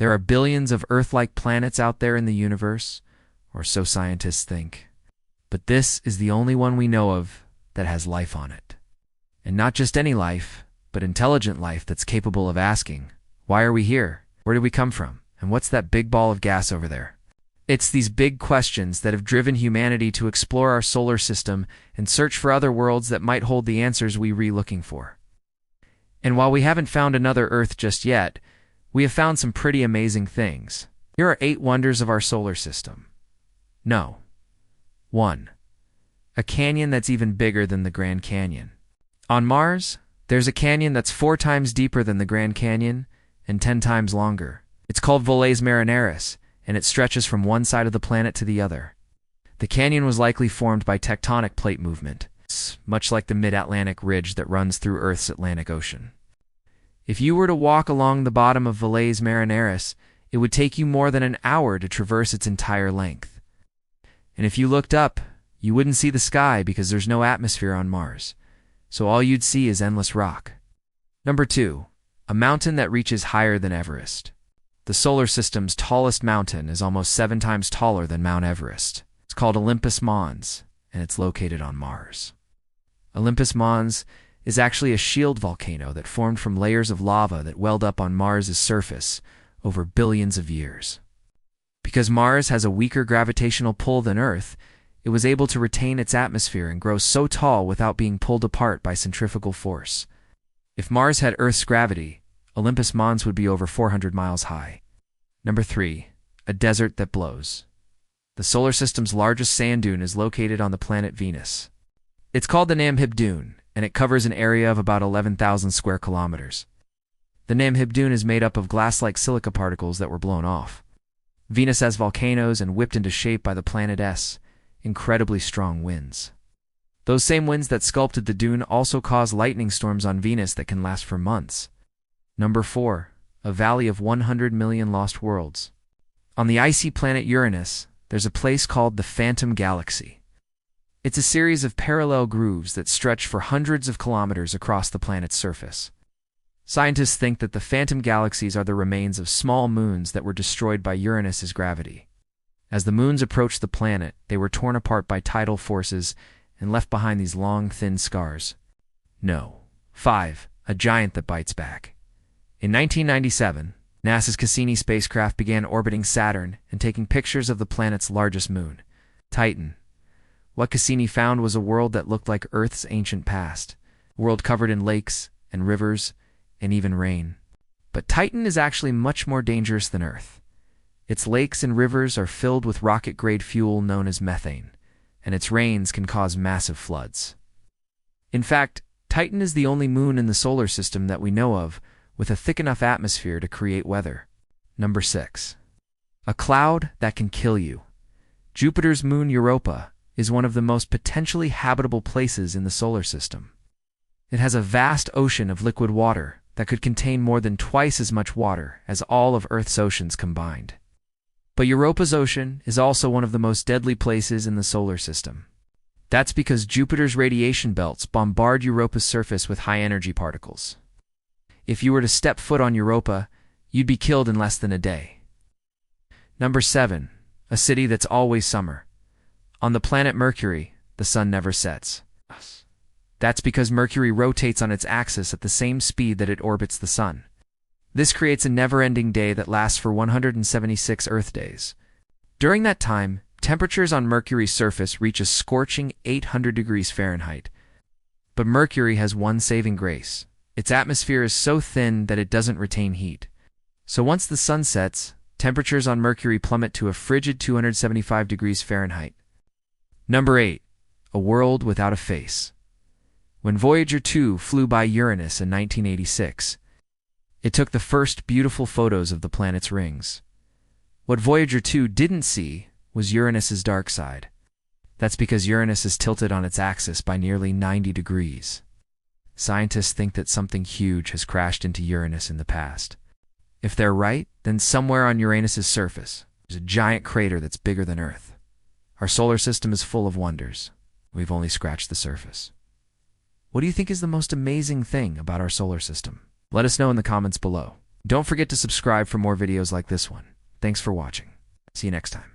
There are billions of Earth-like planets out there in the universe, or so scientists think. But this is the only one we know of that has life on it. And not just any life, but intelligent life that's capable of asking, why are we here? Where did we come from? And what's that big ball of gas over there? It's these big questions that have driven humanity to explore our solar system and search for other worlds that might hold the answers we're looking for. And while we haven't found another Earth just yet, we have found some pretty amazing things. Here are 8 wonders of our solar system. No. 1. A canyon that's even bigger than the Grand Canyon. On Mars, there's a canyon that's 4 times deeper than the Grand Canyon and 10 times longer. It's called Valles Marineris, and it stretches from one side of the planet to the other. The canyon was likely formed by tectonic plate movement, much like the mid-Atlantic ridge that runs through Earth's Atlantic Ocean. If you were to walk along the bottom of Valles Marineris, it would take you more than an hour to traverse its entire length. And if you looked up, you wouldn't see the sky because there's no atmosphere on Mars, so all you'd see is endless rock. Number 2. A mountain that reaches higher than Everest. The solar system's tallest mountain is almost 7 times taller than Mount Everest. It's called Olympus Mons, and it's located on Mars. Olympus Mons is actually a shield volcano that formed from layers of lava that welled up on Mars's surface over billions of years. Because Mars has a weaker gravitational pull than Earth, it was able to retain its atmosphere and grow so tall without being pulled apart by centrifugal force. If Mars had Earth's gravity, Olympus Mons would be over 400 miles high. Number 3. A desert that blows. The solar system's largest sand dune is located on the planet Venus. It's called the Namib Dune, and it covers an area of about 11,000 square kilometers. The Namib Dune is made up of glass-like silica particles that were blown off. Venus has volcanoes and whipped into shape by the planet's incredibly strong winds. Those same winds that sculpted the dune also cause lightning storms on Venus that can last for months. Number 4. A valley of 100 million lost worlds. On the icy planet Uranus, there's a place called the Phantom Galaxy. It's a series of parallel grooves that stretch for hundreds of kilometers across the planet's surface. Scientists think that the phantom galaxies are the remains of small moons that were destroyed by Uranus's gravity. As the moons approached the planet, they were torn apart by tidal forces and left behind these long, thin scars. No. 5. A giant that bites back. In 1997, NASA's Cassini spacecraft began orbiting Saturn and taking pictures of the planet's largest moon, Titan. What Cassini found was a world that looked like Earth's ancient past, a world covered in lakes and rivers and even rain. But Titan is actually much more dangerous than Earth. Its lakes and rivers are filled with rocket-grade fuel known as methane, and its rains can cause massive floods. In fact, Titan is the only moon in the solar system that we know of with a thick enough atmosphere to create weather. Number 6. A cloud that can kill you. Jupiter's moon Europa is one of the most potentially habitable places in the solar system. It has a vast ocean of liquid water that could contain more than twice as much water as all of Earth's oceans combined. But Europa's ocean is also one of the most deadly places in the solar system. That's because Jupiter's radiation belts bombard Europa's surface with high-energy particles. If you were to step foot on Europa, you'd be killed in less than a day. Number 7. A city that's always summer. On the planet Mercury, the sun never sets. That's because Mercury rotates on its axis at the same speed that it orbits the sun. This creates a never-ending day that lasts for 176 Earth days. During that time, temperatures on Mercury's surface reach a scorching 800 degrees Fahrenheit. But Mercury has one saving grace. Its atmosphere is so thin that it doesn't retain heat. So once the sun sets, temperatures on Mercury plummet to a frigid 275 degrees Fahrenheit. Number 8. A world without a face. When Voyager 2 flew by Uranus in 1986, it took the first beautiful photos of the planet's rings. What Voyager 2 didn't see was Uranus's dark side. That's because Uranus is tilted on its axis by nearly 90 degrees. Scientists think that something huge has crashed into Uranus in the past. If they're right, then somewhere on Uranus's surface, there's a giant crater that's bigger than Earth. Our solar system is full of wonders. We've only scratched the surface. What do you think is the most amazing thing about our solar system? Let us know in the comments below. Don't forget to subscribe for more videos like this one. Thanks for watching. See you next time.